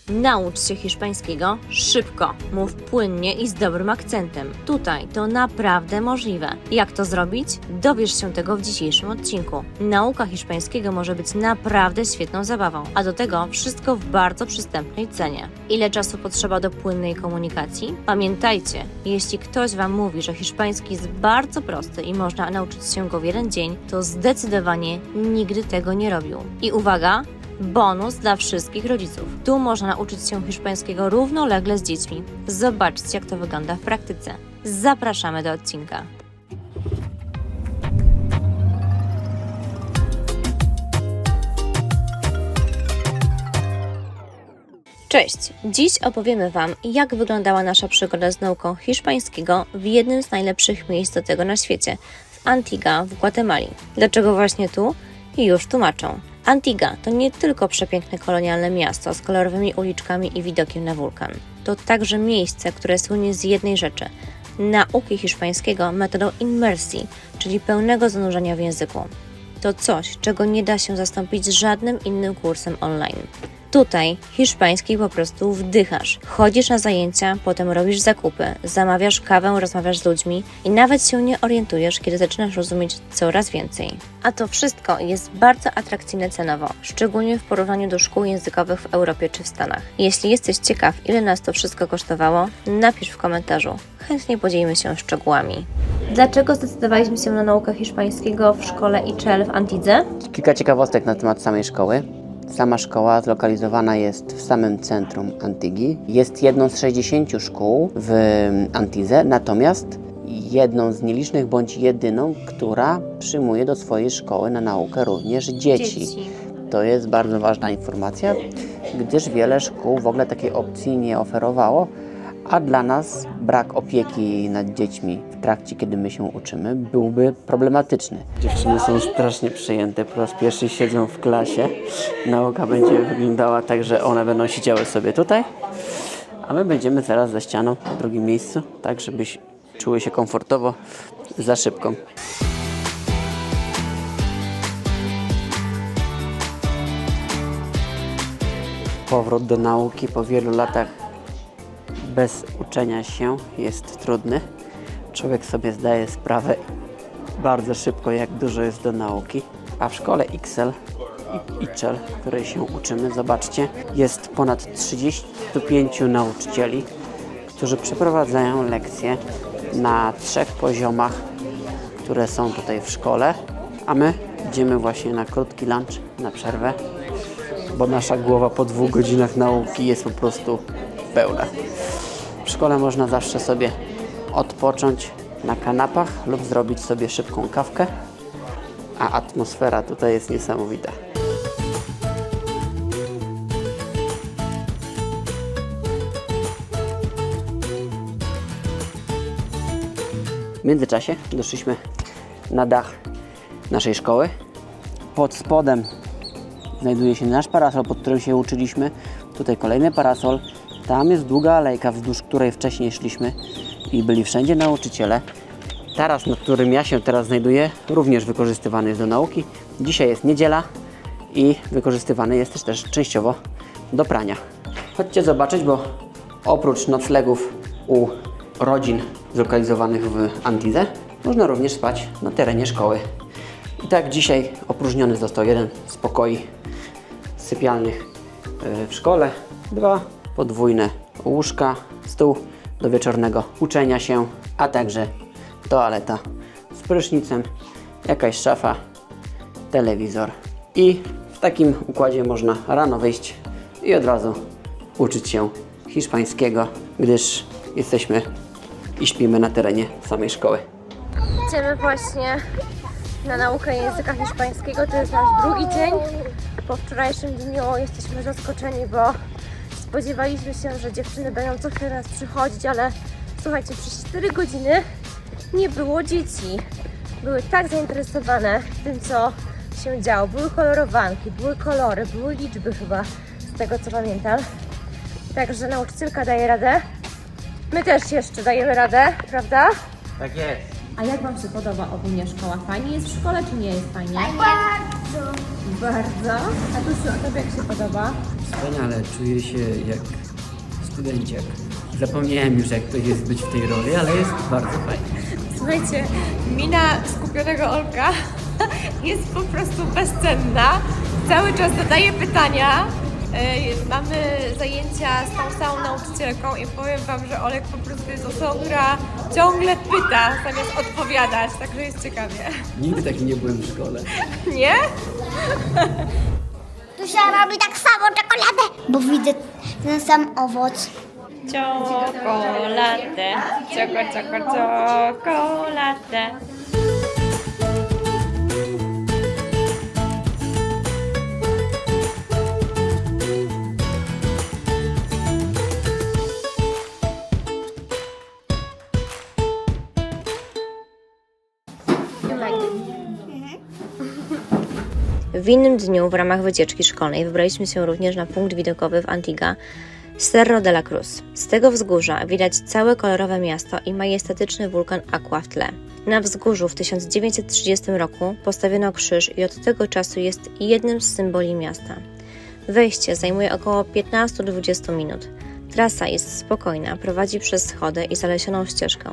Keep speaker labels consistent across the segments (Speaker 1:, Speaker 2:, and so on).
Speaker 1: Naucz się hiszpańskiego szybko, mów płynnie i z dobrym akcentem. Tutaj to naprawdę możliwe. Jak to zrobić? Dowiesz się tego w dzisiejszym odcinku. Nauka hiszpańskiego może być naprawdę świetną zabawą, a do tego wszystko w bardzo przystępnej cenie. Ile czasu potrzeba do płynnej komunikacji? Pamiętajcie, jeśli ktoś Wam mówi, że hiszpański jest bardzo prosty i można nauczyć się go w jeden dzień, to zdecydowanie nigdy tego nie robił. I uwaga! Bonus dla wszystkich rodziców. Tu można nauczyć się hiszpańskiego równolegle z dziećmi. Zobaczcie, jak to wygląda w praktyce. Zapraszamy do odcinka. Cześć! Dziś opowiemy Wam, jak wyglądała nasza przygoda z nauką hiszpańskiego w jednym z najlepszych miejsc do tego na świecie, w Antigua w Gwatemali. Dlaczego właśnie tu? I już tłumaczę. Antigua to nie tylko przepiękne kolonialne miasto z kolorowymi uliczkami i widokiem na wulkan. To także miejsce, które słynie z jednej rzeczy – nauki hiszpańskiego metodą immersji, czyli pełnego zanurzenia w języku. To coś, czego nie da się zastąpić żadnym innym kursem online. Tutaj hiszpański po prostu wdychasz. Chodzisz na zajęcia, potem robisz zakupy, zamawiasz kawę, rozmawiasz z ludźmi i nawet się nie orientujesz, kiedy zaczynasz rozumieć coraz więcej. A to wszystko jest bardzo atrakcyjne cenowo, szczególnie w porównaniu do szkół językowych w Europie czy w Stanach. Jeśli jesteś ciekaw, ile nas to wszystko kosztowało, napisz w komentarzu. Chętnie podzielimy się szczegółami. Dlaczego zdecydowaliśmy się na naukę hiszpańskiego w szkole ICL w Antidze?
Speaker 2: Kilka ciekawostek na temat samej szkoły. Sama szkoła zlokalizowana jest w samym centrum Antigi. Jest jedną z 60 szkół w Antidze, natomiast jedną z nielicznych bądź jedyną, która przyjmuje do swojej szkoły na naukę również dzieci. To jest bardzo ważna informacja, gdyż wiele szkół w ogóle takiej opcji nie oferowało, a dla nas brak opieki nad dziećmi w trakcie, kiedy my się uczymy, byłby problematyczny. Dziewczyny są strasznie przejęte, po raz pierwszy siedzą w klasie. Nauka będzie wyglądała tak, że one będą siedziały sobie tutaj, a my będziemy zaraz za ścianą w drugim miejscu, tak żeby czuły się komfortowo za szybką. Powrót do nauki po wielu latach bez uczenia się jest trudny. Człowiek sobie zdaje sprawę bardzo szybko, jak dużo jest do nauki. A w szkole ICL, w której się uczymy, zobaczcie, jest ponad 35 nauczycieli, którzy przeprowadzają lekcje na 3 poziomach, które są tutaj w szkole. A my idziemy właśnie na krótki lunch, na przerwę, bo nasza głowa po 2 godzinach nauki jest po prostu pełna. W szkole można zawsze sobie odpocząć na kanapach lub zrobić sobie szybką kawkę, a atmosfera tutaj jest niesamowita. W międzyczasie doszliśmy na dach naszej szkoły. Pod spodem znajduje się nasz parasol, pod którym się uczyliśmy. Tutaj kolejny parasol. Tam jest długa alejka, wzdłuż której wcześniej szliśmy i byli wszędzie nauczyciele. Taras, na którym ja się teraz znajduję, również wykorzystywany jest do nauki. Dzisiaj jest niedziela i wykorzystywany jest też częściowo do prania. Chodźcie zobaczyć, bo oprócz noclegów u rodzin zlokalizowanych w Antidze, można również spać na terenie szkoły. I tak dzisiaj opróżniony został jeden z pokoi sypialnych w szkole, 2 podwójne łóżka, stół do wieczornego uczenia się, a także toaleta z prysznicem, jakaś szafa, telewizor. I w takim układzie można rano wyjść i od razu uczyć się hiszpańskiego, gdyż jesteśmy i śpimy na terenie samej szkoły.
Speaker 1: Idziemy właśnie na naukę języka hiszpańskiego. To jest nasz drugi dzień. Po wczorajszym dniu jesteśmy zaskoczeni, bo spodziewaliśmy się, że dziewczyny będą co chwilę nas przychodzić, ale słuchajcie, przez 4 godziny nie było dzieci. Były tak zainteresowane tym, co się działo. Były kolorowanki, były kolory, były liczby chyba, z tego co pamiętam. Także nauczycielka daje radę. My też jeszcze dajemy radę, prawda?
Speaker 2: Tak jest.
Speaker 1: A jak Wam się podoba ogólnie szkoła? Fajnie jest w szkole, czy nie jest fajnie?
Speaker 3: Bardzo.
Speaker 1: Bardzo. A Tusiu, a Tobie jak się podoba?
Speaker 2: Wspaniale, czuję się jak studenciak. Zapomniałem już, jak to jest być w tej roli, ale jest bardzo fajnie.
Speaker 1: Słuchajcie, mina skupionego Olka jest po prostu bezcenna. Cały czas zadaje pytania. Mamy zajęcia z tą samą nauczycielką i powiem Wam, że Olek po prostu jest osobą, która ciągle pyta zamiast odpowiadać, także jest ciekawie.
Speaker 2: Nigdy taki nie byłem w szkole.
Speaker 1: Nie?
Speaker 3: Tu się robi tak samo czekoladę, bo widzę ten sam owoc.
Speaker 1: Czekoladę, czekoladę. W innym dniu w ramach wycieczki szkolnej wybraliśmy się również na punkt widokowy w Antigua, Cerro de la Cruz. Z tego wzgórza widać całe kolorowe miasto i majestatyczny wulkan Aqua w tle. Na wzgórzu w 1930 roku postawiono krzyż i od tego czasu jest jednym z symboli miasta. Wejście zajmuje około 15-20 minut. Trasa jest spokojna, prowadzi przez schody i zalesioną ścieżkę.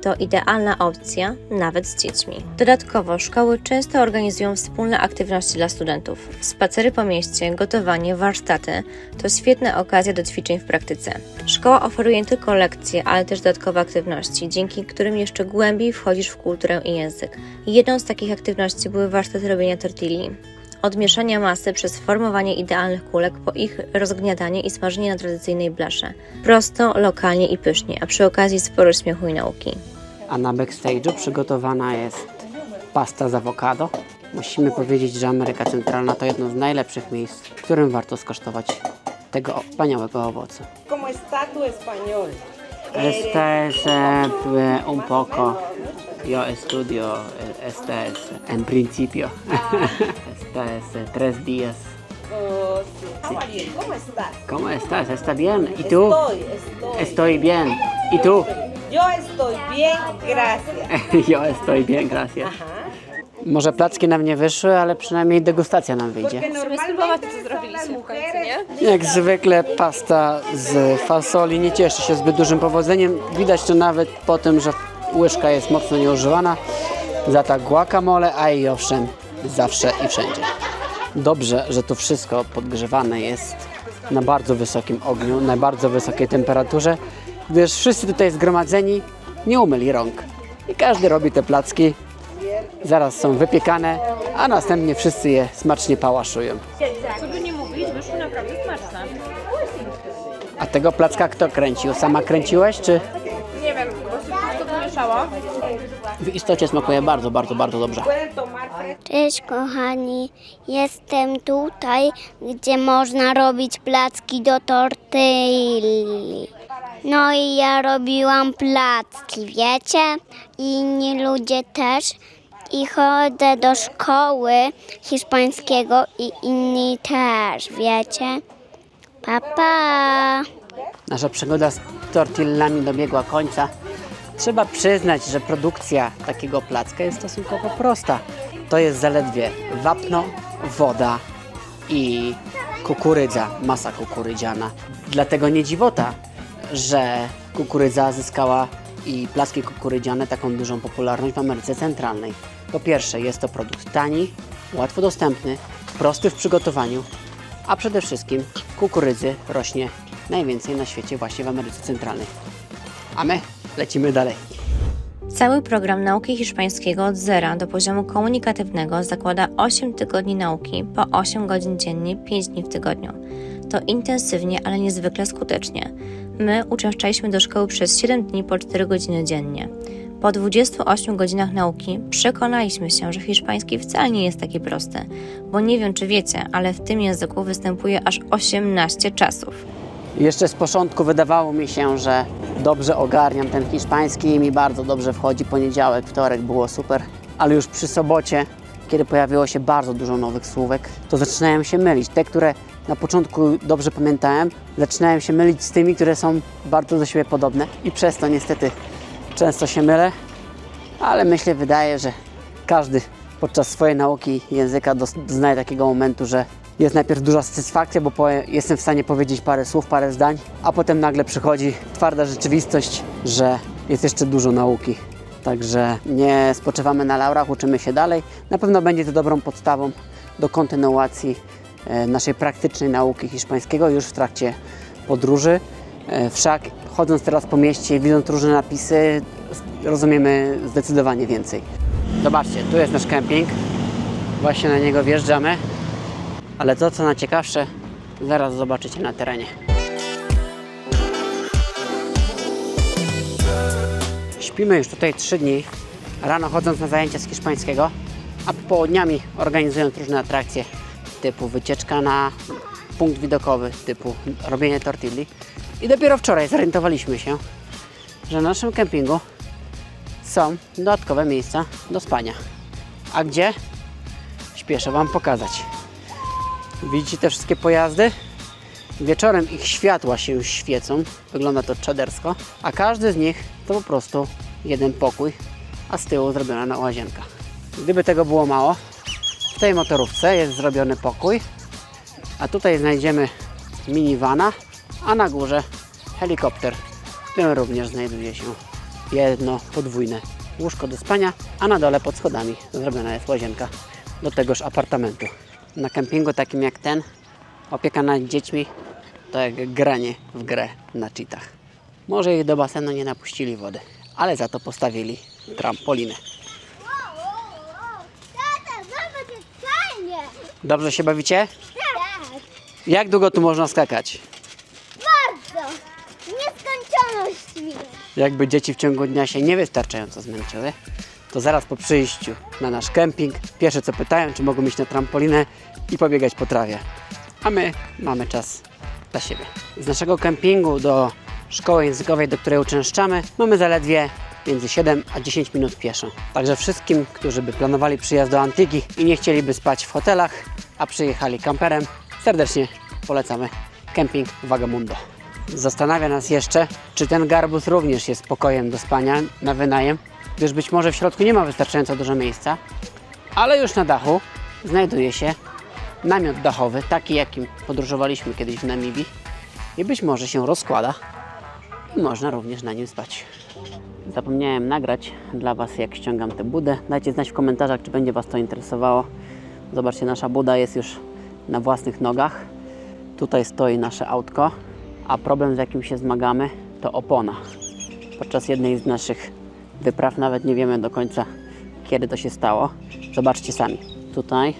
Speaker 1: To idealna opcja, nawet z dziećmi. Dodatkowo szkoły często organizują wspólne aktywności dla studentów. Spacery po mieście, gotowanie, warsztaty to świetna okazja do ćwiczeń w praktyce. Szkoła oferuje nie tylko lekcje, ale też dodatkowe aktywności, dzięki którym jeszcze głębiej wchodzisz w kulturę i język. Jedną z takich aktywności były warsztaty robienia tortilli. Od mieszania masy przez formowanie idealnych kulek po ich rozgniatanie i smażenie na tradycyjnej blasze. Prosto, lokalnie i pysznie, a przy okazji sporo śmiechu i nauki.
Speaker 2: A na backstage'u przygotowana jest pasta z awokado. Musimy powiedzieć, że Ameryka Centralna to jedno z najlepszych miejsc, w którym warto skosztować tego wspaniałego owocu.
Speaker 4: ¿Cómo está tu español?
Speaker 2: Este es un poco. Yo estudio, este es en principio. Este es 3 días.
Speaker 4: Oh, sí. How are you? ¿Cómo estás?
Speaker 2: ¿Cómo estás? ¿Está bien? ¿Y tú?
Speaker 4: Estoy.
Speaker 2: Estoy bien. ¿Y tú?
Speaker 4: Yo estoy bien, gracias.
Speaker 2: Yo estoy bien, gracias.
Speaker 4: Ajá.
Speaker 2: Może placki nam nie wyszły, ale przynajmniej degustacja nam
Speaker 4: Porque
Speaker 2: wyjdzie.
Speaker 4: normalmente las mujeres
Speaker 2: Jak zwykle pasta z fasoli nie cieszy się zbyt dużym powodzeniem. Widać to nawet po tym, że łyżka jest mocno nieużywana. Za ta guacamole, a i owszem, zawsze i wszędzie. Dobrze, że to wszystko podgrzewane jest na bardzo wysokim ogniu, na bardzo wysokiej temperaturze, gdyż wszyscy tutaj zgromadzeni nie umyli rąk. I każdy robi te placki, zaraz są wypiekane, a następnie wszyscy je smacznie pałaszują.
Speaker 1: Co by nie mówić, wyszły naprawdę smaczne.
Speaker 2: A tego placka kto kręcił? Sama kręciłeś, czy
Speaker 1: Nie wiem, bo się wszystko wymieszało.
Speaker 2: w istocie smakuje bardzo, bardzo, bardzo dobrze?
Speaker 4: pueden tomar fresco.
Speaker 3: Cześć kochani, jestem tutaj, gdzie można robić placki do tortilli. No i ja robiłam placki, wiecie? I inni ludzie też. I chodzę do szkoły hiszpańskiego i inni też, wiecie? Pa, pa.
Speaker 2: Nasza przygoda z tortillami dobiegła końca. Trzeba przyznać, że produkcja takiego placka jest stosunkowo prosta. To jest zaledwie wapno, woda i kukurydza, masa kukurydziana. Dlatego nie dziwota, że kukurydza zyskała i placki kukurydziane taką dużą popularność w Ameryce Centralnej. Po pierwsze, jest to produkt tani, łatwo dostępny, prosty w przygotowaniu, a przede wszystkim kukurydzy rośnie najwięcej na świecie właśnie w Ameryce Centralnej. A my lecimy dalej.
Speaker 1: Cały program nauki hiszpańskiego od zera do poziomu komunikatywnego zakłada 8 tygodni nauki po 8 godzin dziennie, 5 dni w tygodniu. To intensywnie, ale niezwykle skutecznie. My uczęszczaliśmy do szkoły przez 7 dni po 4 godziny dziennie. Po 28 godzinach nauki przekonaliśmy się, że hiszpański wcale nie jest taki prosty, bo nie wiem czy wiecie, ale w tym języku występuje aż 18 czasów.
Speaker 2: Jeszcze z początku wydawało mi się, że dobrze ogarniam ten hiszpański i mi bardzo dobrze wchodzi. Poniedziałek, wtorek było super, ale już przy sobocie, kiedy pojawiło się bardzo dużo nowych słówek, to zaczynałem się mylić. Te, które na początku dobrze pamiętałem, zaczynałem się mylić z tymi, które są bardzo do siebie podobne i przez to niestety często się mylę, ale myślę, wydaje, że każdy podczas swojej nauki języka doznaje takiego momentu, że jest najpierw duża satysfakcja, bo jestem w stanie powiedzieć parę słów, parę zdań, a potem nagle przychodzi twarda rzeczywistość, że jest jeszcze dużo nauki. Także nie spoczywamy na laurach, uczymy się dalej. Na pewno będzie to dobrą podstawą do kontynuacji naszej praktycznej nauki hiszpańskiego już w trakcie podróży. Wszak chodząc teraz po mieście, widząc różne napisy, rozumiemy zdecydowanie więcej. Zobaczcie, tu jest nasz kemping. Właśnie na niego wjeżdżamy. Ale to, co najciekawsze, zaraz zobaczycie na terenie. Śpimy już tutaj 3 dni, rano chodząc na zajęcia z hiszpańskiego, a popołudniami organizując różne atrakcje typu wycieczka na punkt widokowy, typu robienie tortilli. I dopiero wczoraj zorientowaliśmy się, że na naszym kempingu są dodatkowe miejsca do spania. A gdzie? Śpieszę Wam pokazać. Widzicie te wszystkie pojazdy? Wieczorem ich światła się świecą, wygląda to czadersko, a każdy z nich to po prostu jeden pokój, a z tyłu zrobiona łazienka. Gdyby tego było mało, w tej motorówce jest zrobiony pokój, a tutaj znajdziemy minivana, a na górze helikopter, w którym również znajduje się jedno podwójne łóżko do spania, a na dole pod schodami zrobiona jest łazienka do tegoż apartamentu. Na kempingu takim jak ten, opieka nad dziećmi to jak granie w grę na cheatach. Może ich do basenu nie napuścili wody, ale za to postawili trampolinę.
Speaker 3: Tata, zobacz, jak fajnie!
Speaker 2: Dobrze się bawicie?
Speaker 3: Tak!
Speaker 2: Jak długo tu można skakać?
Speaker 3: Bardzo! Nieskończoność mi!
Speaker 2: Jakby dzieci w ciągu dnia się niewystarczająco zmęczyły, to zaraz po przyjściu na nasz kemping pierwsze co pytają, czy mogą iść na trampolinę i pobiegać po trawie. A my mamy czas dla siebie. Z naszego kempingu do szkoły językowej, do której uczęszczamy, mamy zaledwie między 7 a 10 minut pieszo. Także wszystkim, którzy by planowali przyjazd do Antigi i nie chcieliby spać w hotelach, a przyjechali kamperem, serdecznie polecamy kemping Vagamundo. Zastanawia nas jeszcze, czy ten garbus również jest pokojem do spania na wynajem, gdyż być może w środku nie ma wystarczająco dużo miejsca, ale już na dachu znajduje się namiot dachowy, taki jakim podróżowaliśmy kiedyś w Namibii i być może się rozkłada i można również na nim spać. Zapomniałem nagrać dla Was, jak ściągam tę budę. Dajcie znać w komentarzach, czy będzie Was to interesowało. Zobaczcie, nasza buda jest już na własnych nogach. Tutaj stoi nasze autko, a problem, z jakim się zmagamy, to opona. Podczas jednej z naszych wypraw nawet nie wiemy do końca, kiedy to się stało. Zobaczcie sami. Tutaj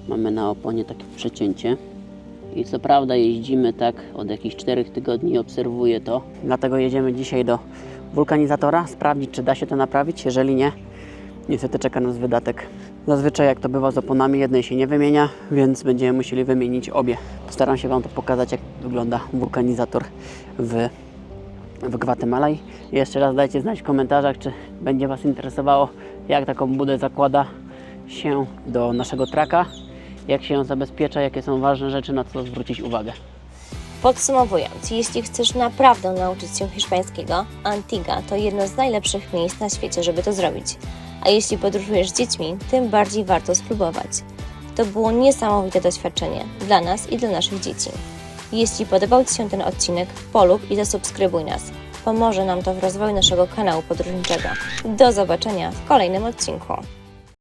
Speaker 2: mamy na oponie takie przecięcie. I co prawda jeździmy tak od jakichś 4 tygodni i obserwuję to. Dlatego jedziemy dzisiaj do wulkanizatora, sprawdzić, czy da się to naprawić. Jeżeli nie, niestety czeka nas wydatek. Zazwyczaj jak to bywa z oponami, jednej się nie wymienia, więc będziemy musieli wymienić obie. Postaram się Wam to pokazać, jak wygląda wulkanizator w Gwatemala. I jeszcze raz dajcie znać w komentarzach, czy będzie Was interesowało, jak taką budę zakłada się do naszego traka, jak się ją zabezpiecza, jakie są ważne rzeczy, na co zwrócić uwagę.
Speaker 1: Podsumowując, jeśli chcesz naprawdę nauczyć się hiszpańskiego, Antigua to jedno z najlepszych miejsc na świecie, żeby to zrobić. A jeśli podróżujesz z dziećmi, tym bardziej warto spróbować. To było niesamowite doświadczenie dla nas i dla naszych dzieci. Jeśli podobał Ci się ten odcinek, polub i zasubskrybuj nas. Pomoże nam to w rozwoju naszego kanału podróżniczego. Do zobaczenia w kolejnym odcinku.